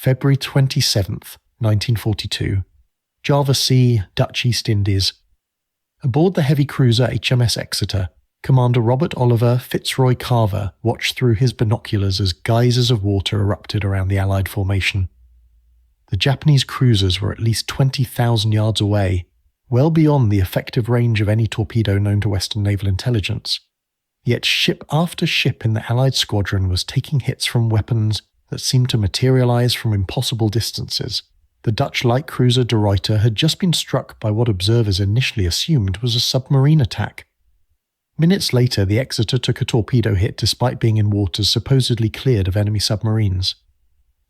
February 27th, 1942. Java Sea, Dutch East Indies. Aboard the heavy cruiser HMS Exeter, Commander Robert Oliver Fitzroy Carver watched through his binoculars as geysers of water erupted around the Allied formation. The Japanese cruisers were at least 20,000 yards away, well beyond the effective range of any torpedo known to Western naval intelligence. Yet ship after ship in the Allied squadron was taking hits from weapons that seemed to materialize from impossible distances. The Dutch light cruiser De Ruyter had just been struck by what observers initially assumed was a submarine attack. Minutes later, the Exeter took a torpedo hit despite being in waters supposedly cleared of enemy submarines.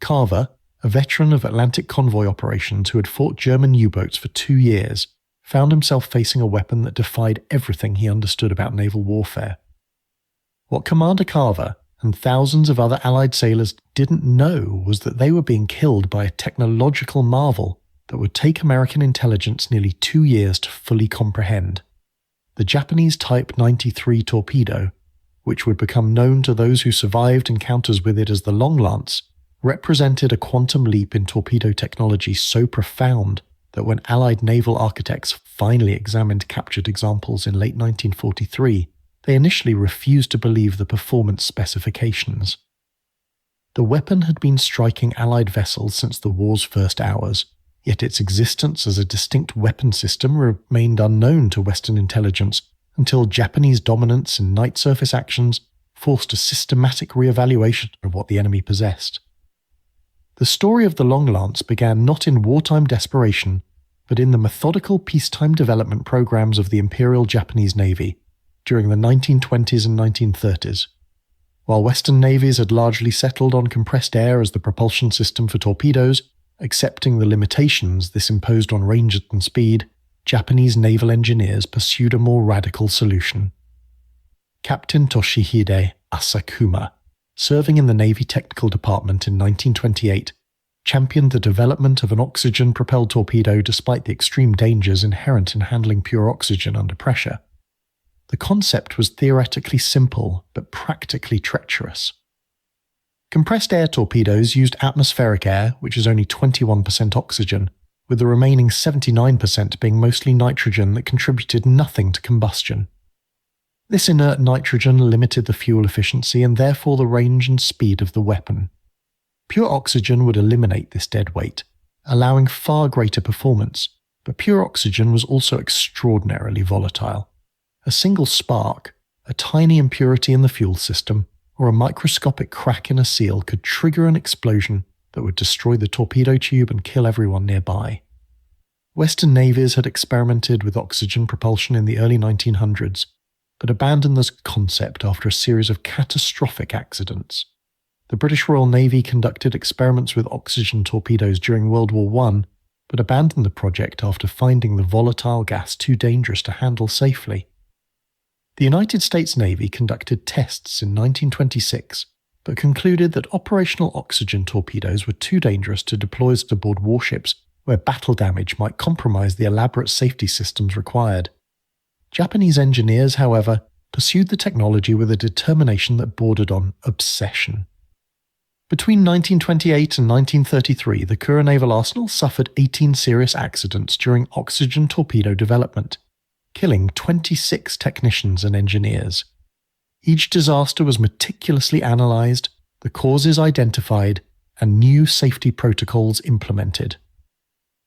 Carver, a veteran of Atlantic convoy operations who had fought German U-boats for 2 years, found himself facing a weapon that defied everything he understood about naval warfare. What Commander Carver and thousands of other Allied sailors didn't know was that they were being killed by a technological marvel that would take American intelligence nearly 2 years to fully comprehend. The Japanese Type 93 torpedo, which would become known to those who survived encounters with it as the Long Lance, represented a quantum leap in torpedo technology so profound that when Allied naval architects finally examined captured examples in late 1943, they initially refused to believe the performance specifications. The weapon had been striking Allied vessels since the war's first hours, yet its existence as a distinct weapon system remained unknown to Western intelligence until Japanese dominance in night surface actions forced a systematic re-evaluation of what the enemy possessed. The story of the Long Lance began not in wartime desperation, but in the methodical peacetime development programs of the Imperial Japanese Navy during the 1920s and 1930s. While Western navies had largely settled on compressed air as the propulsion system for torpedoes, accepting the limitations this imposed on range and speed, Japanese naval engineers pursued a more radical solution. Captain Toshihide Asakuma, serving in the Navy Technical Department in 1928, championed the development of an oxygen-propelled torpedo despite the extreme dangers inherent in handling pure oxygen under pressure. The concept was theoretically simple, but practically treacherous. Compressed air torpedoes used atmospheric air, which is only 21% oxygen, with the remaining 79% being mostly nitrogen that contributed nothing to combustion. This inert nitrogen limited the fuel efficiency and therefore the range and speed of the weapon. Pure oxygen would eliminate this dead weight, allowing far greater performance, but pure oxygen was also extraordinarily volatile. A single spark, a tiny impurity in the fuel system, or a microscopic crack in a seal could trigger an explosion that would destroy the torpedo tube and kill everyone nearby. Western navies had experimented with oxygen propulsion in the early 1900s, but abandoned this concept after a series of catastrophic accidents. The British Royal Navy conducted experiments with oxygen torpedoes during World War I, but abandoned the project after finding the volatile gas too dangerous to handle safely. The United States Navy conducted tests in 1926, but concluded that operational oxygen torpedoes were too dangerous to deploy aboard warships where battle damage might compromise the elaborate safety systems required. Japanese engineers, however, pursued the technology with a determination that bordered on obsession. Between 1928 and 1933, the Kura Naval Arsenal suffered 18 serious accidents during oxygen torpedo development, killing 26 technicians and engineers. Each disaster was meticulously analysed, the causes identified, and new safety protocols implemented.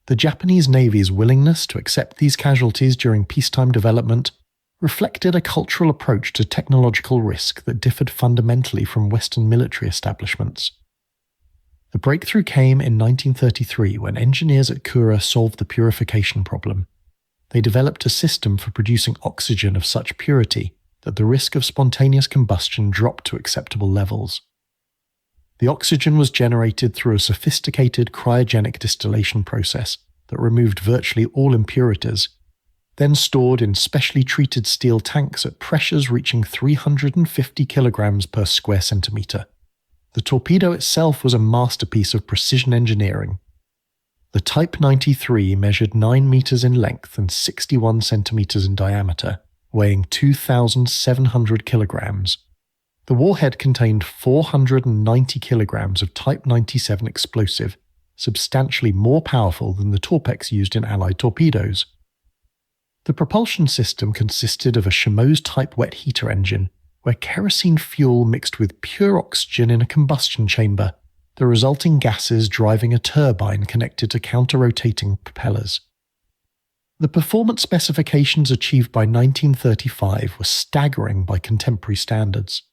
The Japanese Navy's willingness to accept these casualties during peacetime development reflected a cultural approach to technological risk that differed fundamentally from Western military establishments. The breakthrough came in 1933 when engineers at Kura solved the purification problem. They developed a system for producing oxygen of such purity that the risk of spontaneous combustion dropped to acceptable levels. The oxygen was generated through a sophisticated cryogenic distillation process that removed virtually all impurities, then stored in specially treated steel tanks at pressures reaching 350 kilograms per square centimeter. The torpedo itself was a masterpiece of precision engineering. The Type 93 measured 9 meters in length and 61 centimeters in diameter, weighing 2,700 kilograms. The warhead contained 490 kilograms of Type 97 explosive, substantially more powerful than the torpex used in Allied torpedoes. The propulsion system consisted of a Chamois-type wet heater engine, where kerosene fuel mixed with pure oxygen in a combustion chamber, the resulting gases driving a turbine connected to counter-rotating propellers. The performance specifications achieved by 1935 were staggering by contemporary standards.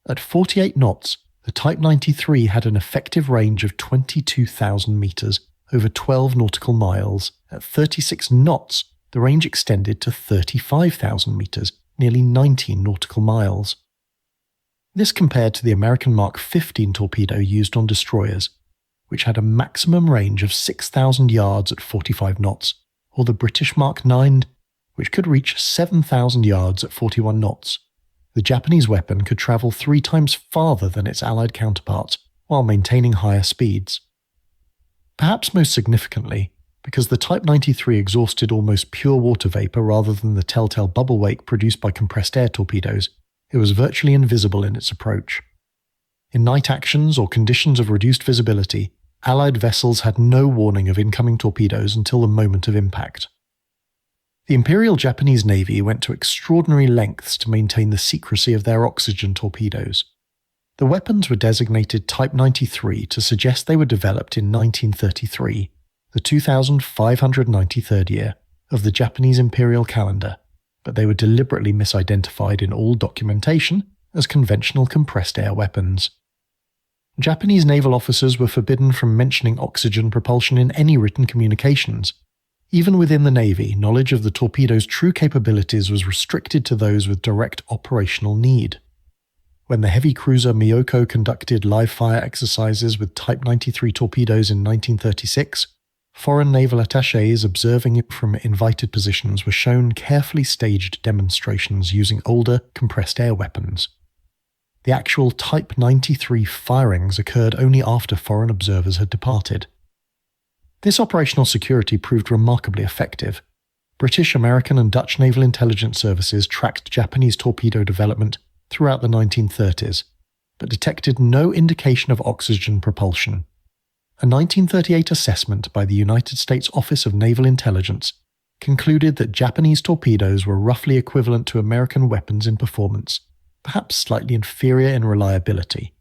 At 48 knots, the Type 93 had an effective range of 22,000 meters, over 12 nautical miles. At 36 knots, the range extended to 35,000 meters, nearly 19 nautical miles. This compared to the American Mark 15 torpedo used on destroyers, which had a maximum range of 6,000 yards at 45 knots, or the British Mark 9, which could reach 7,000 yards at 41 knots. The Japanese weapon could travel 3 times farther than its Allied counterparts while maintaining higher speeds. Perhaps most significantly, because the Type 93 exhausted almost pure water vapor rather than the telltale bubble wake produced by compressed air torpedoes, it was virtually invisible in its approach. In night actions or conditions of reduced visibility, Allied vessels had no warning of incoming torpedoes until the moment of impact. The Imperial Japanese Navy went to extraordinary lengths to maintain the secrecy of their oxygen torpedoes. The weapons were designated Type 93 to suggest they were developed in 1933, the 2593rd year of the Japanese imperial calendar, but they were deliberately misidentified in all documentation as conventional compressed air weapons. Japanese naval officers were forbidden from mentioning oxygen propulsion in any written communications. Even within the Navy, knowledge of the torpedo's true capabilities was restricted to those with direct operational need. When the heavy cruiser Miyoko conducted live-fire exercises with Type 93 torpedoes in 1936, foreign naval attachés observing it from invited positions were shown carefully staged demonstrations using older, compressed air weapons. The actual Type 93 firings occurred only after foreign observers had departed. This operational security proved remarkably effective. British, American, and Dutch naval intelligence services tracked Japanese torpedo development throughout the 1930s, but detected no indication of oxygen propulsion. A 1938 assessment by the United States Office of Naval Intelligence concluded that Japanese torpedoes were roughly equivalent to American weapons in performance, perhaps slightly inferior in reliability.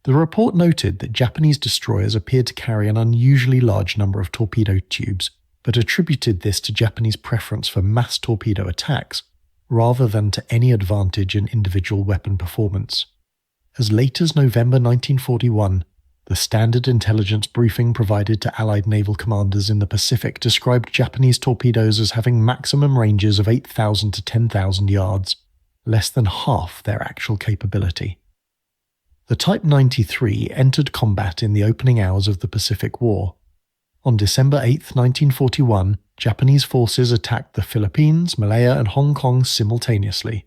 The report noted that Japanese destroyers appeared to carry an unusually large number of torpedo tubes, but attributed this to Japanese preference for mass torpedo attacks, rather than to any advantage in individual weapon performance. As late as November 1941, the standard intelligence briefing provided to Allied naval commanders in the Pacific described Japanese torpedoes as having maximum ranges of 8,000 to 10,000 yards, less than half their actual capability. The Type 93 entered combat in the opening hours of the Pacific War. On December 8, 1941, Japanese forces attacked the Philippines, Malaya, and Hong Kong simultaneously.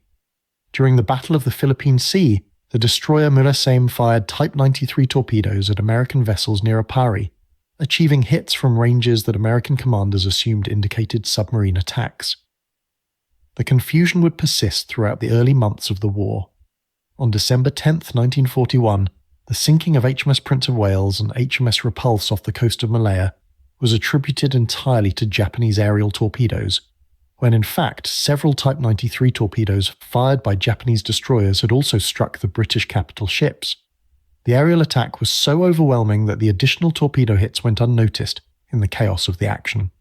During the Battle of the Philippine Sea, the destroyer Murasaem fired Type 93 torpedoes at American vessels near Apari, achieving hits from ranges that American commanders assumed indicated submarine attacks. The confusion would persist throughout the early months of the war. On December 10, 1941, the sinking of HMS Prince of Wales and HMS Repulse off the coast of Malaya was attributed entirely to Japanese aerial torpedoes, when in fact several Type 93 torpedoes fired by Japanese destroyers had also struck the British capital ships. The aerial attack was so overwhelming that the additional torpedo hits went unnoticed in the chaos of the action.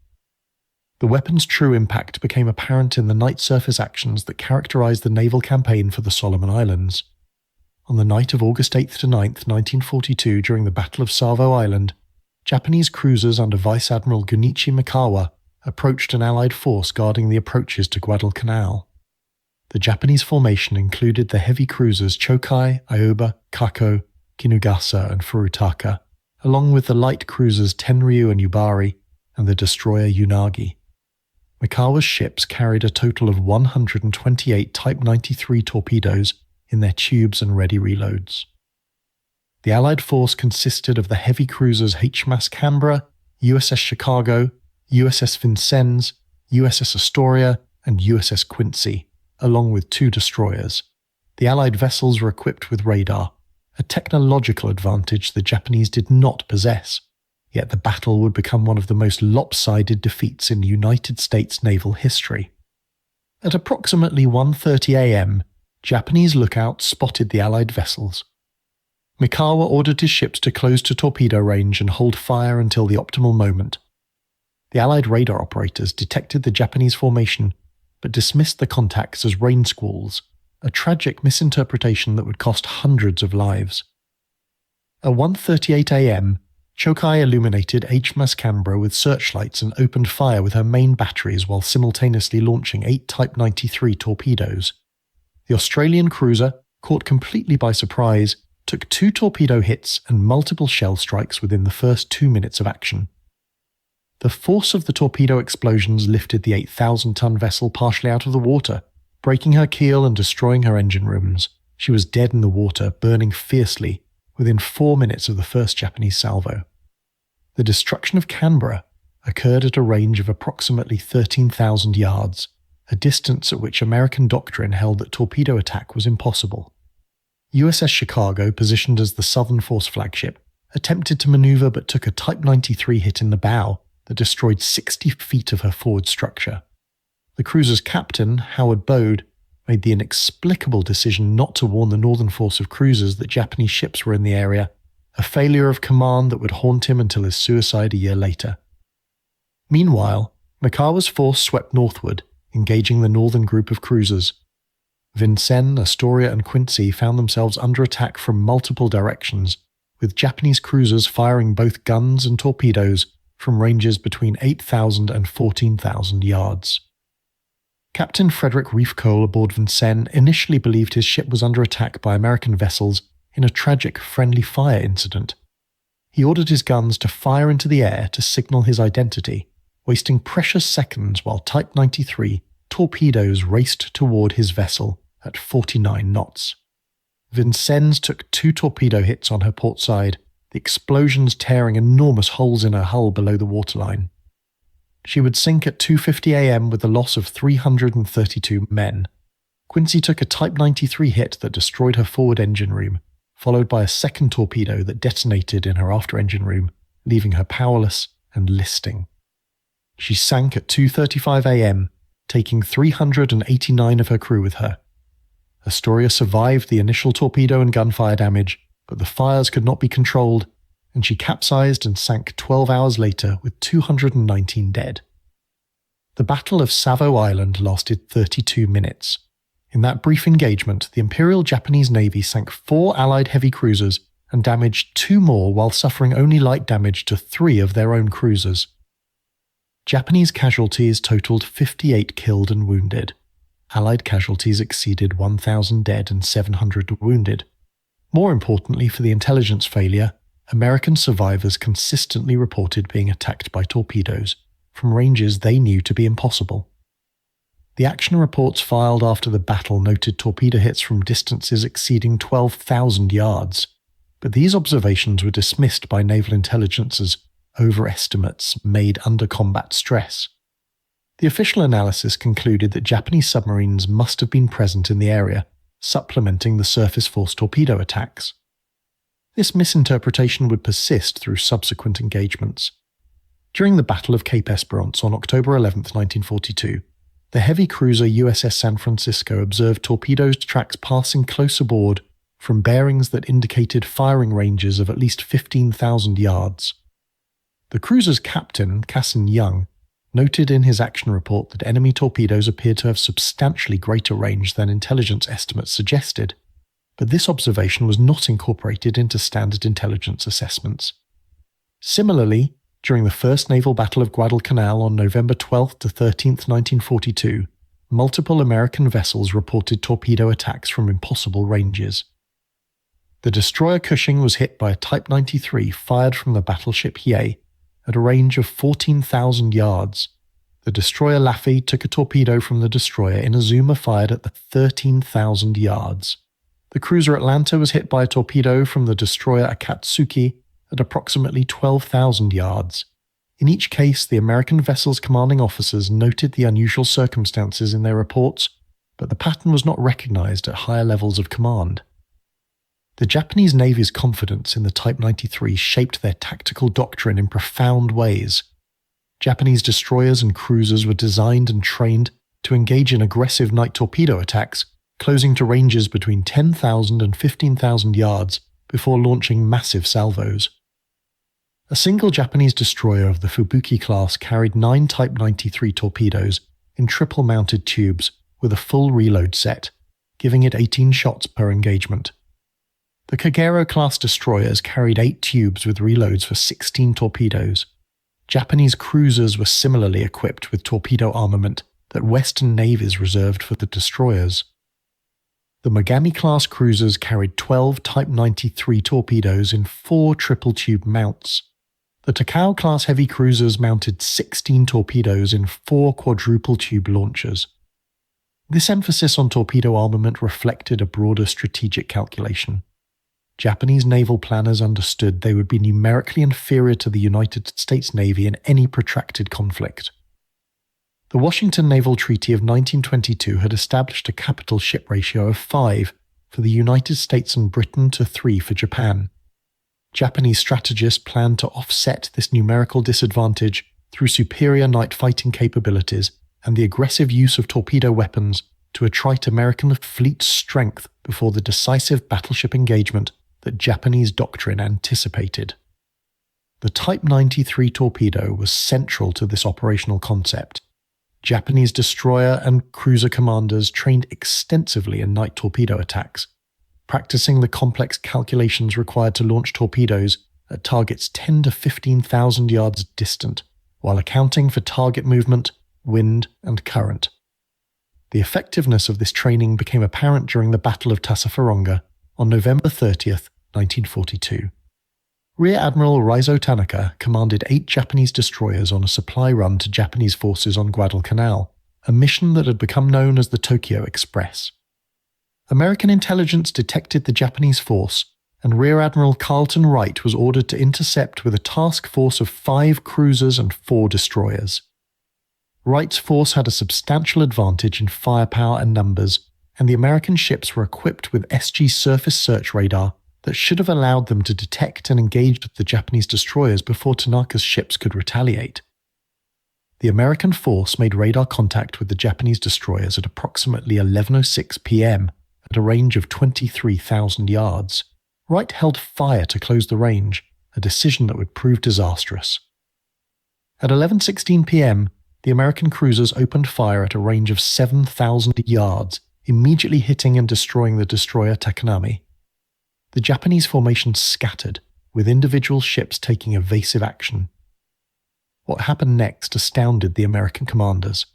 The weapon's true impact became apparent in the night surface actions that characterized the naval campaign for the Solomon Islands. On the night of August 8 to 9, 1942, during the Battle of Savo Island, Japanese cruisers under Vice Admiral Gunichi Mikawa approached an Allied force guarding the approaches to Guadalcanal. The Japanese formation included the heavy cruisers Chokai, Aoba, Kako, Kinugasa, and Furutaka, along with the light cruisers Tenryu and Yubari, and the destroyer Unagi. Mikawa's ships carried a total of 128 Type 93 torpedoes in their tubes and ready reloads. The Allied force consisted of the heavy cruisers HMAS Canberra, USS Chicago, USS Vincennes, USS Astoria, and USS Quincy, along with 2 destroyers. The The Allied vessels were equipped with radar, a technological advantage the Japanese did not possess, yet the battle would become one of the most lopsided defeats in United States naval history. At approximately 1:30 a.m., Japanese lookouts spotted the Allied vessels. Mikawa ordered his ships to close to torpedo range and hold fire until the optimal moment. The Allied radar operators detected the Japanese formation, but dismissed the contacts as rain squalls, a tragic misinterpretation that would cost hundreds of lives. At 1:38 a.m., Chokai illuminated HMAS Canberra with searchlights and opened fire with her main batteries while simultaneously launching 8 Type 93 torpedoes. The Australian cruiser, caught completely by surprise, took 2 torpedo hits and multiple shell strikes within the first 2 minutes of action. The force of the torpedo explosions lifted the 8,000-ton vessel partially out of the water, breaking her keel and destroying her engine rooms. She was dead in the water, burning fiercely, within 4 minutes of the first Japanese salvo. The destruction of Canberra occurred at a range of approximately 13,000 yards, a distance at which American doctrine held that torpedo attack was impossible. USS Chicago, positioned as the Southern Force flagship, attempted to maneuver but took a Type 93 hit in the bow that destroyed 60 feet of her forward structure. The cruiser's captain, Howard Bode, made the inexplicable decision not to warn the Northern Force of cruisers that Japanese ships were in the area, a failure of command that would haunt him until his suicide a year later. Meanwhile, Mikawa's force swept northward, engaging the northern group of cruisers. Vincennes, Astoria, and Quincy found themselves under attack from multiple directions, with Japanese cruisers firing both guns and torpedoes from ranges between 8,000 and 14,000 yards. Captain Frederick Reef-Cole aboard Vincennes initially believed his ship was under attack by American vessels in a tragic friendly fire incident. He ordered his guns to fire into the air to signal his identity, wasting precious seconds while Type 93 torpedoes raced toward his vessel at 49 knots. Vincennes took 2 torpedo hits on her port side, the explosions tearing enormous holes in her hull below the waterline. She would sink at 2:50 a.m. with the loss of 332 men. Quincy took a Type 93 hit that destroyed her forward engine room, followed by a second torpedo that detonated in her after engine room, leaving her powerless and listing. She sank at 2:35 a.m., taking 389 of her crew with her. Astoria survived the initial torpedo and gunfire damage, but the fires could not be controlled, and she capsized and sank 12 hours later with 219 dead. The Battle of Savo Island lasted 32 minutes. In that brief engagement, the Imperial Japanese Navy sank 4 Allied heavy cruisers and damaged 2 more while suffering only light damage to 3 of their own cruisers. Japanese casualties totaled 58 killed and wounded. Allied casualties exceeded 1,000 dead and 700 wounded. More importantly for the intelligence failure, American survivors consistently reported being attacked by torpedoes, from ranges they knew to be impossible. The action reports filed after the battle noted torpedo hits from distances exceeding 12,000 yards, but these observations were dismissed by naval intelligence as overestimates made under combat stress. The official analysis concluded that Japanese submarines must have been present in the area, supplementing the surface force torpedo attacks. This misinterpretation would persist through subsequent engagements. During the Battle of Cape Esperance on October 11, 1942, the heavy cruiser USS San Francisco observed torpedoes tracks passing close aboard from bearings that indicated firing ranges of at least 15,000 yards. The cruiser's captain, Cassin Young, noted in his action report that enemy torpedoes appeared to have substantially greater range than intelligence estimates suggested, but this observation was not incorporated into standard intelligence assessments. Similarly, during the First Naval Battle of Guadalcanal on November 12 to 13, 1942, multiple American vessels reported torpedo attacks from impossible ranges. The destroyer Cushing was hit by a Type 93 fired from the battleship Hiei at a range of 14,000 yards. The destroyer Laffey took a torpedo from the destroyer Inazuma fired at the 13,000 yards. The cruiser Atlanta was hit by a torpedo from the destroyer Akatsuki at approximately 12,000 yards. In each case, the American vessel's commanding officers noted the unusual circumstances in their reports, but the pattern was not recognized at higher levels of command. The Japanese Navy's confidence in the Type 93 shaped their tactical doctrine in profound ways. Japanese destroyers and cruisers were designed and trained to engage in aggressive night torpedo attacks, closing to ranges between 10,000 and 15,000 yards before launching massive salvos. A single Japanese destroyer of the Fubuki class carried 9 Type 93 torpedoes in triple-mounted tubes with a full reload set, giving it 18 shots per engagement. The Kagero-class destroyers carried 8 tubes with reloads for 16 torpedoes. Japanese cruisers were similarly equipped with torpedo armament that Western navies reserved for the destroyers. The Mogami-class cruisers carried 12 Type 93 torpedoes in 4 triple-tube mounts. The Takao-class heavy cruisers mounted 16 torpedoes in 4 quadruple-tube launchers. This emphasis on torpedo armament reflected a broader strategic calculation. Japanese naval planners understood they would be numerically inferior to the United States Navy in any protracted conflict. The Washington Naval Treaty of 1922 had established a capital ship ratio of 5 for the United States and Britain to 3 for Japan. Japanese strategists planned to offset this numerical disadvantage through superior night fighting capabilities and the aggressive use of torpedo weapons to attrite American fleet strength before the decisive battleship engagement that Japanese doctrine anticipated. The Type 93 torpedo was central to this operational concept. Japanese destroyer and cruiser commanders trained extensively in night torpedo attacks, practicing the complex calculations required to launch torpedoes at targets 10 to 15,000 yards distant, while accounting for target movement, wind, and current. The effectiveness of this training became apparent during the Battle of Tassafaronga on November 30th, 1942. Rear Admiral Raizo Tanaka commanded 8 Japanese destroyers on a supply run to Japanese forces on Guadalcanal, a mission that had become known as the Tokyo Express. American intelligence detected the Japanese force, and Rear Admiral Carlton Wright was ordered to intercept with a task force of 5 cruisers and 4 destroyers. Wright's force had a substantial advantage in firepower and numbers, and the American ships were equipped with SG surface search radar that should have allowed them to detect and engage with the Japanese destroyers before Tanaka's ships could retaliate. The American force made radar contact with the Japanese destroyers at approximately 11:06 p.m. at a range of 23,000 yards. Wright held fire to close the range, a decision that would prove disastrous. At 11:16 p.m., the American cruisers opened fire at a range of 7,000 yards, immediately hitting and destroying the destroyer Takanami. The Japanese formation scattered, with individual ships taking evasive action. What happened next astounded the American commanders.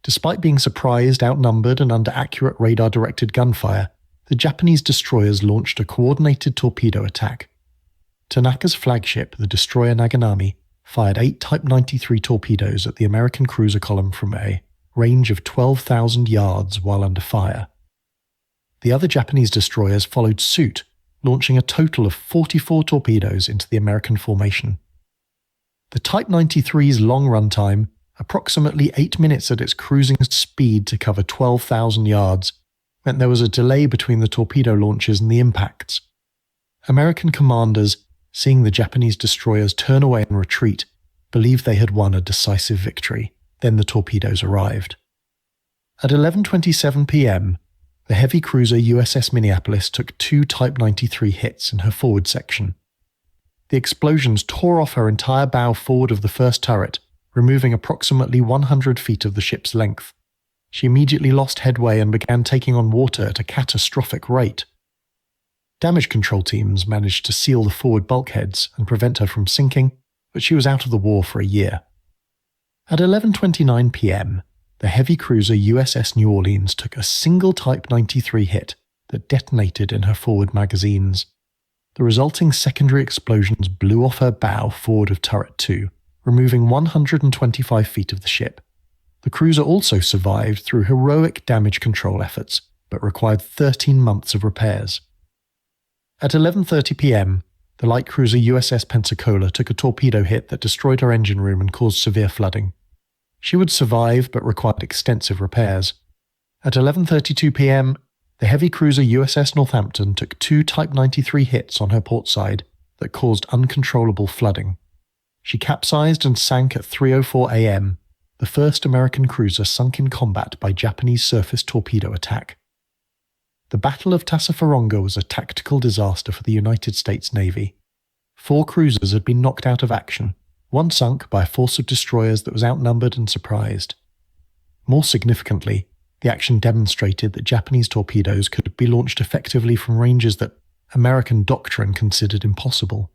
Despite being surprised, outnumbered, and under accurate radar-directed gunfire, the Japanese destroyers launched a coordinated torpedo attack. Tanaka's flagship, the destroyer Naganami, fired 8 Type 93 torpedoes at the American cruiser column from a range of 12,000 yards while under fire. The other Japanese destroyers followed suit, launching a total of 44 torpedoes into the American formation. The Type 93's long run time, approximately 8 minutes at its cruising speed to cover 12,000 yards, meant there was a delay between the torpedo launches and the impacts. American commanders, seeing the Japanese destroyers turn away and retreat, believed they had won a decisive victory. Then the torpedoes arrived. At 11:27 p.m., the heavy cruiser USS Minneapolis took 2 Type 93 hits in her forward section. The explosions tore off her entire bow forward of the first turret, removing approximately 100 feet of the ship's length. She immediately lost headway and began taking on water at a catastrophic rate. Damage control teams managed to seal the forward bulkheads and prevent her from sinking, but she was out of the war for a year. At 11:29 p.m., the heavy cruiser USS New Orleans took a single Type 93 hit that detonated in her forward magazines. The resulting secondary explosions blew off her bow forward of turret 2, removing 125 feet of the ship. The cruiser also survived through heroic damage control efforts, but required 13 months of repairs. At 11:30 p.m., the light cruiser USS Pensacola took a torpedo hit that destroyed her engine room and caused severe flooding. She would survive but required extensive repairs. At 11:32 p.m., the heavy cruiser USS Northampton took 2 Type 93 hits on her port side that caused uncontrollable flooding. She capsized and sank at 3:04 a.m., the first American cruiser sunk in combat by Japanese surface torpedo attack. The Battle of Tassafaronga was a tactical disaster for the United States Navy. 4 cruisers had been knocked out of action, one sunk by a force of destroyers that was outnumbered and surprised. More significantly, the action demonstrated that Japanese torpedoes could be launched effectively from ranges that American doctrine considered impossible.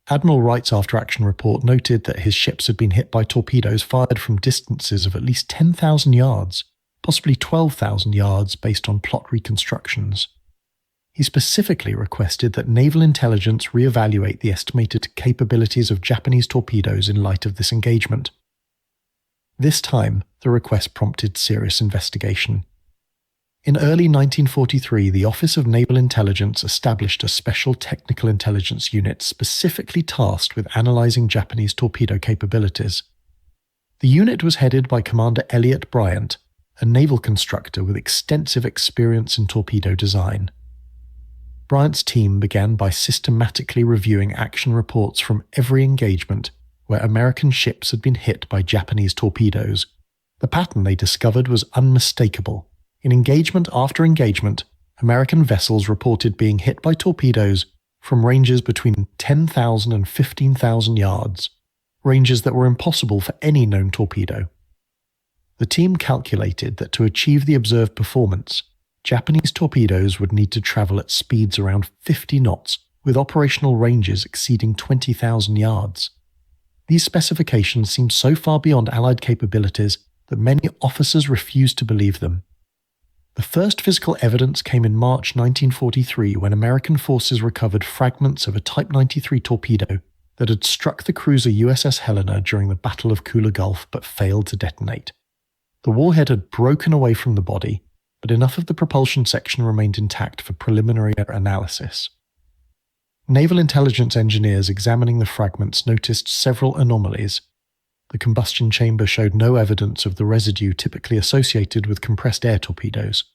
Admiral Wright's after-action report noted that his ships had been hit by torpedoes fired from distances of at least 10,000 yards, possibly 12,000 yards based on plot reconstructions. He specifically requested that naval intelligence re-evaluate the estimated capabilities of Japanese torpedoes in light of this engagement. This time, the request prompted serious investigation. In early 1943, the Office of Naval Intelligence established a special technical intelligence unit specifically tasked with analyzing Japanese torpedo capabilities. The unit was headed by Commander Elliot Bryant, a naval constructor with extensive experience in torpedo design. Bryant's team began by systematically reviewing action reports from every engagement where American ships had been hit by Japanese torpedoes. The pattern they discovered was unmistakable. In engagement after engagement, American vessels reported being hit by torpedoes from ranges between 10,000 and 15,000 yards, ranges that were impossible for any known torpedo. The team calculated that to achieve the observed performance, Japanese torpedoes would need to travel at speeds around 50 knots with operational ranges exceeding 20,000 yards. These specifications seemed so far beyond Allied capabilities that many officers refused to believe them. The first physical evidence came in March 1943 when American forces recovered fragments of a Type 93 torpedo that had struck the cruiser USS Helena during the Battle of Kula Gulf but failed to detonate. The warhead had broken away from the body, but enough of the propulsion section remained intact for preliminary analysis. Naval intelligence engineers examining the fragments noticed several anomalies. The combustion chamber showed no evidence of the residue typically associated with compressed air torpedoes.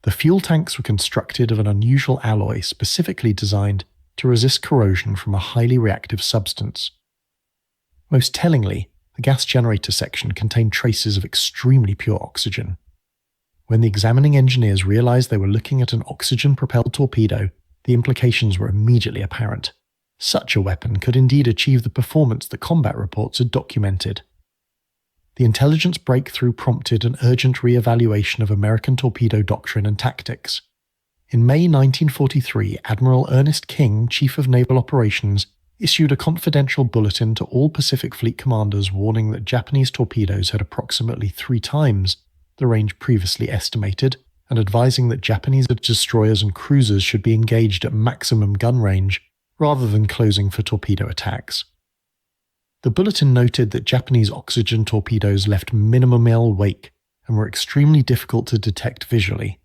The fuel tanks were constructed of an unusual alloy specifically designed to resist corrosion from a highly reactive substance. Most tellingly, the gas generator section contained traces of extremely pure oxygen. When the examining engineers realized they were looking at an oxygen-propelled torpedo, the implications were immediately apparent. Such a weapon could indeed achieve the performance that combat reports had documented. The intelligence breakthrough prompted an urgent re-evaluation of American torpedo doctrine and tactics. In May 1943, Admiral Ernest King, Chief of Naval Operations, issued a confidential bulletin to all Pacific Fleet commanders warning that Japanese torpedoes had approximately 3 times the range previously estimated, and advising that Japanese destroyers and cruisers should be engaged at maximum gun range rather than closing for torpedo attacks. The bulletin noted that Japanese oxygen torpedoes left minimal wake and were extremely difficult to detect visually.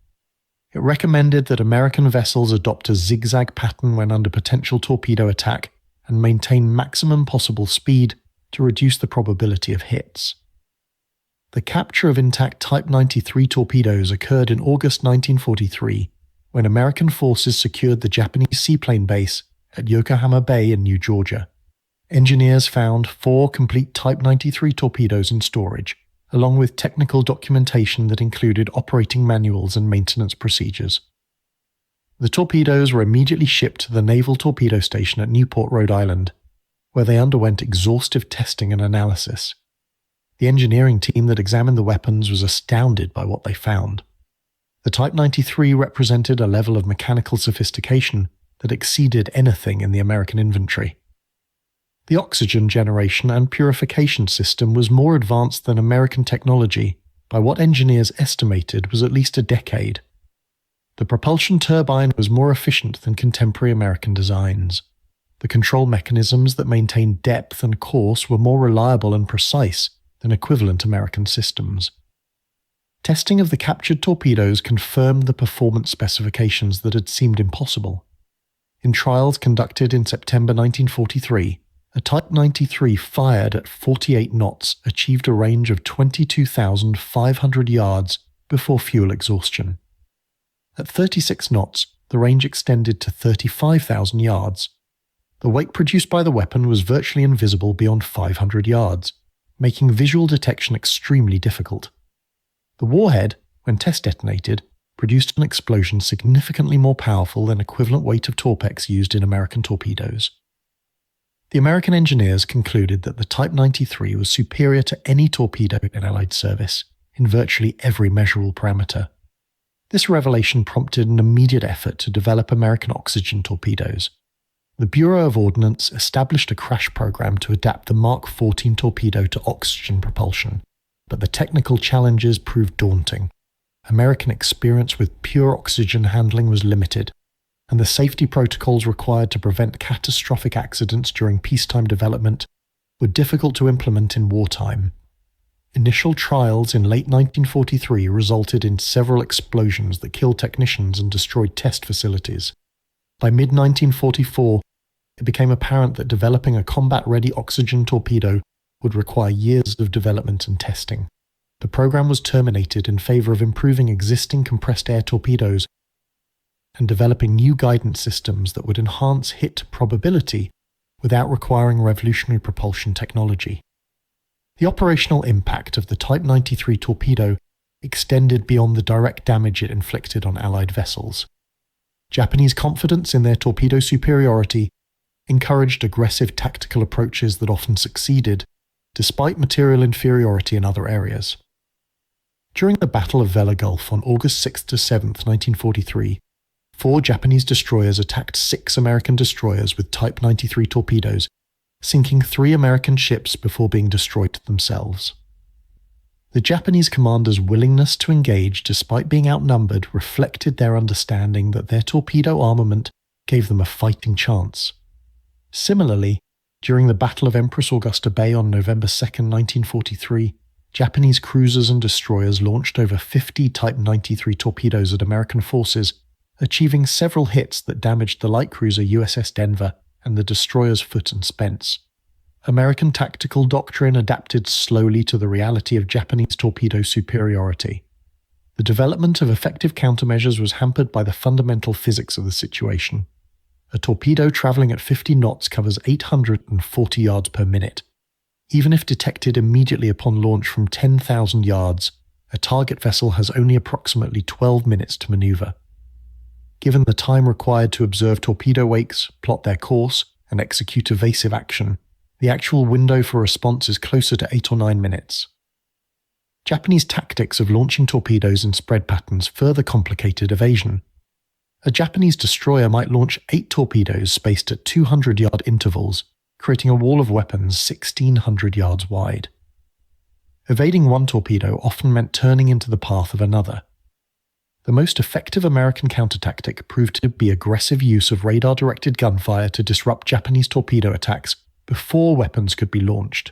It recommended that American vessels adopt a zigzag pattern when under potential torpedo attack and maintain maximum possible speed to reduce the probability of hits. The capture of intact Type 93 torpedoes occurred in August 1943, when American forces secured the Japanese seaplane base at Yokohama Bay in New Georgia. Engineers found 4 complete Type 93 torpedoes in storage, along with technical documentation that included operating manuals and maintenance procedures. The torpedoes were immediately shipped to the Naval Torpedo Station at Newport, Rhode Island, where they underwent exhaustive testing and analysis. The engineering team that examined the weapons was astounded by what they found. The Type 93 represented a level of mechanical sophistication that exceeded anything in the American inventory. The oxygen generation and purification system was more advanced than American technology by what engineers estimated was at least a decade. The propulsion turbine was more efficient than contemporary American designs. The control mechanisms that maintained depth and course were more reliable and precise than equivalent American systems. Testing of the captured torpedoes confirmed the performance specifications that had seemed impossible. In trials conducted in September 1943, a Type 93 fired at 48 knots achieved a range of 22,500 yards before fuel exhaustion. At 36 knots, the range extended to 35,000 yards. The weight produced by the weapon was virtually invisible beyond 500 yards, making visual detection extremely difficult. The warhead, when test detonated, produced an explosion significantly more powerful than equivalent weight of torpex used in American torpedoes. The American engineers concluded that the Type 93 was superior to any torpedo in Allied service, in virtually every measurable parameter. This revelation prompted an immediate effort to develop American oxygen torpedoes. The Bureau of Ordnance established a crash program to adapt the Mark 14 torpedo to oxygen propulsion, but the technical challenges proved daunting. American experience with pure oxygen handling was limited, and the safety protocols required to prevent catastrophic accidents during peacetime development were difficult to implement in wartime. Initial trials in late 1943 resulted in several explosions that killed technicians and destroyed test facilities. By mid-1944, it became apparent that developing a combat-ready oxygen torpedo would require years of development and testing. The program was terminated in favor of improving existing compressed air torpedoes and developing new guidance systems that would enhance hit probability without requiring revolutionary propulsion technology. The operational impact of the Type 93 torpedo extended beyond the direct damage it inflicted on Allied vessels. Japanese confidence in their torpedo superiority encouraged aggressive tactical approaches that often succeeded, despite material inferiority in other areas. During the Battle of Vella Gulf on August 6–7, 1943, 4 Japanese destroyers attacked 6 American destroyers with Type 93 torpedoes, sinking 3 American ships before being destroyed themselves. The Japanese commanders' willingness to engage despite being outnumbered reflected their understanding that their torpedo armament gave them a fighting chance. Similarly, during the Battle of Empress Augusta Bay on November 2, 1943, Japanese cruisers and destroyers launched over 50 Type 93 torpedoes at American forces, achieving several hits that damaged the light cruiser USS Denver and the destroyers Foote and Spence. American tactical doctrine adapted slowly to the reality of Japanese torpedo superiority. The development of effective countermeasures was hampered by the fundamental physics of the situation. A torpedo traveling at 50 knots covers 840 yards per minute. Even if detected immediately upon launch from 10,000 yards, a target vessel has only approximately 12 minutes to maneuver. Given the time required to observe torpedo wakes, plot their course, and execute evasive action, the actual window for response is closer to 8 or 9 minutes. Japanese tactics of launching torpedoes in spread patterns further complicated evasion. A Japanese destroyer might launch 8 torpedoes spaced at 200-yard intervals, creating a wall of weapons 1,600 yards wide. Evading one torpedo often meant turning into the path of another. The most effective American counter-tactic proved to be aggressive use of radar-directed gunfire to disrupt Japanese torpedo attacks before weapons could be launched.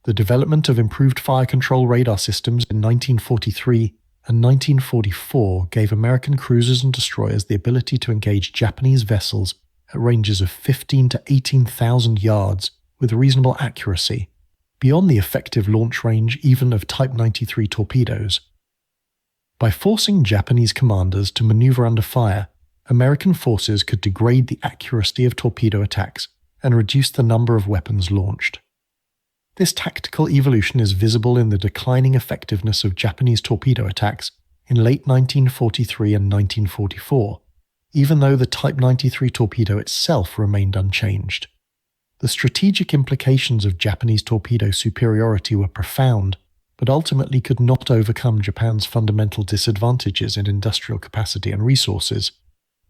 The development of improved fire control radar systems in 1943 and 1944 gave American cruisers and destroyers the ability to engage Japanese vessels at ranges of 15 to 18,000 yards with reasonable accuracy, beyond the effective launch range even of Type 93 torpedoes. By forcing Japanese commanders to maneuver under fire, American forces could degrade the accuracy of torpedo attacks and reduce the number of weapons launched. This tactical evolution is visible in the declining effectiveness of Japanese torpedo attacks in late 1943 and 1944, even though the Type 93 torpedo itself remained unchanged. The strategic implications of Japanese torpedo superiority were profound, but ultimately could not overcome Japan's fundamental disadvantages in industrial capacity and resources.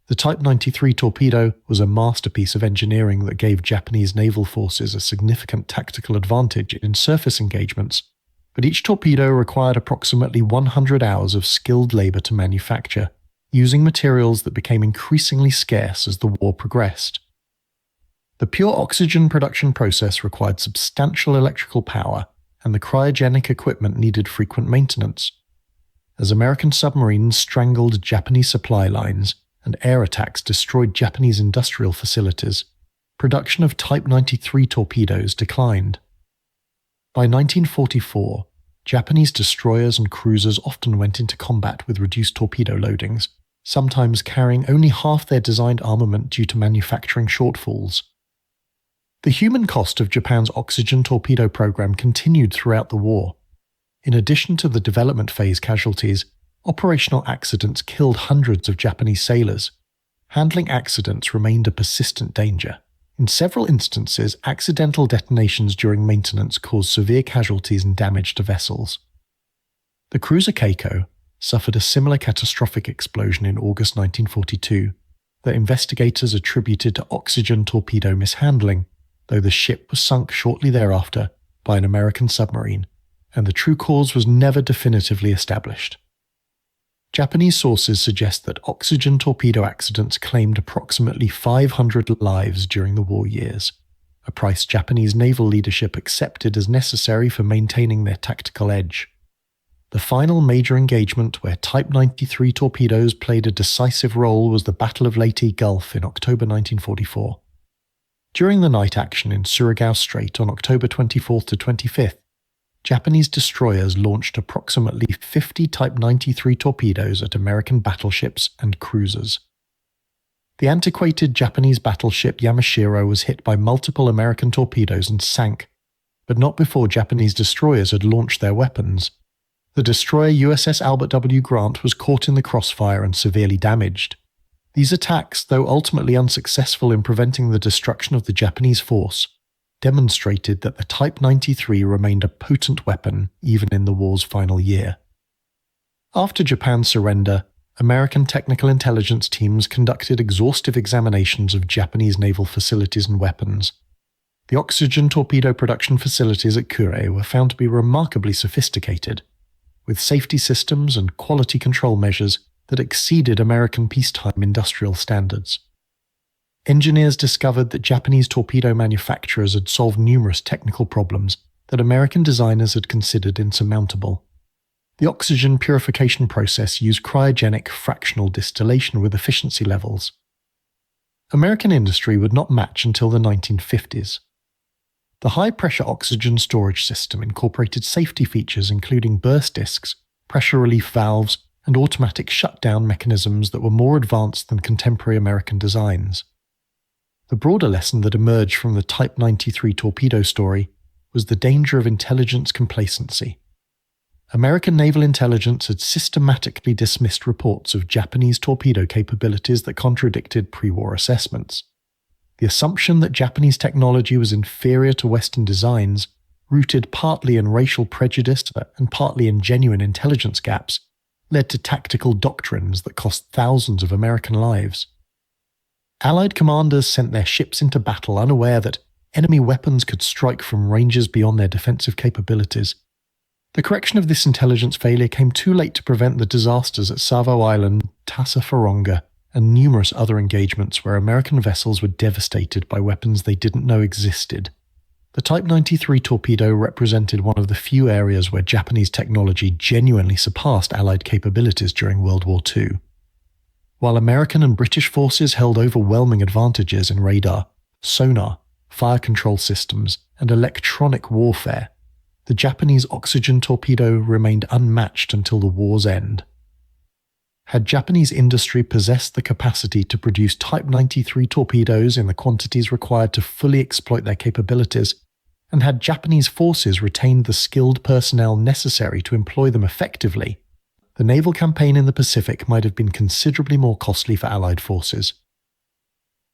The Type 93 torpedo was a masterpiece of engineering that gave Japanese naval forces a significant tactical advantage in surface engagements, but each torpedo required approximately 100 hours of skilled labor to manufacture, using materials that became increasingly scarce as the war progressed. The pure oxygen production process required substantial electrical power, and the cryogenic equipment needed frequent maintenance. As American submarines strangled Japanese supply lines, and air attacks destroyed Japanese industrial facilities, production of Type 93 torpedoes declined. By 1944, Japanese destroyers and cruisers often went into combat with reduced torpedo loadings, sometimes carrying only half their designed armament due to manufacturing shortfalls. The human cost of Japan's oxygen torpedo program continued throughout the war. In addition to the development phase casualties, operational accidents killed hundreds of Japanese sailors. Handling accidents remained a persistent danger. In several instances, accidental detonations during maintenance caused severe casualties and damage to vessels. The cruiser Keiko suffered a similar catastrophic explosion in August 1942 that investigators attributed to oxygen torpedo mishandling, though the ship was sunk shortly thereafter by an American submarine, and the true cause was never definitively established. Japanese sources suggest that oxygen torpedo accidents claimed approximately 500 lives during the war years, a price Japanese naval leadership accepted as necessary for maintaining their tactical edge. The final major engagement where Type 93 torpedoes played a decisive role was the Battle of Leyte Gulf in October 1944. During the night action in Surigao Strait on October 24th to 25th, Japanese destroyers launched approximately 50 Type 93 torpedoes at American battleships and cruisers. The antiquated Japanese battleship Yamashiro was hit by multiple American torpedoes and sank, but not before Japanese destroyers had launched their weapons. The destroyer USS Albert W. Grant was caught in the crossfire and severely damaged. These attacks, though ultimately unsuccessful in preventing the destruction of the Japanese force, demonstrated that the Type 93 remained a potent weapon even in the war's final year. After Japan's surrender, American technical intelligence teams conducted exhaustive examinations of Japanese naval facilities and weapons. The oxygen torpedo production facilities at Kure were found to be remarkably sophisticated, with safety systems and quality control measures that exceeded American peacetime industrial standards. Engineers discovered that Japanese torpedo manufacturers had solved numerous technical problems that American designers had considered insurmountable. The oxygen purification process used cryogenic fractional distillation with efficiency levels. American industry would not match until the 1950s. The high-pressure oxygen storage system incorporated safety features including burst discs, pressure relief valves, and automatic shutdown mechanisms that were more advanced than contemporary American designs. The broader lesson that emerged from the Type 93 torpedo story was the danger of intelligence complacency. American naval intelligence had systematically dismissed reports of Japanese torpedo capabilities that contradicted pre-war assessments. The assumption that Japanese technology was inferior to Western designs, rooted partly in racial prejudice and partly in genuine intelligence gaps, led to tactical doctrines that cost thousands of American lives. Allied commanders sent their ships into battle unaware that enemy weapons could strike from ranges beyond their defensive capabilities. The correction of this intelligence failure came too late to prevent the disasters at Savo Island, Tassafaronga, and numerous other engagements where American vessels were devastated by weapons they didn't know existed. The Type 93 torpedo represented one of the few areas where Japanese technology genuinely surpassed Allied capabilities during World War II. While American and British forces held overwhelming advantages in radar, sonar, fire control systems, and electronic warfare, the Japanese oxygen torpedo remained unmatched until the war's end. Had Japanese industry possessed the capacity to produce Type 93 torpedoes in the quantities required to fully exploit their capabilities, and had Japanese forces retained the skilled personnel necessary to employ them effectively, the naval campaign in the Pacific might have been considerably more costly for Allied forces.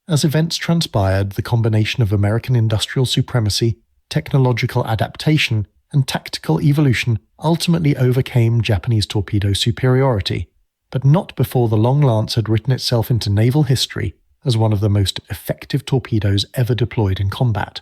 As events transpired, the combination of American industrial supremacy, technological adaptation, and tactical evolution ultimately overcame Japanese torpedo superiority, but not before the Long Lance had written itself into naval history as one of the most effective torpedoes ever deployed in combat.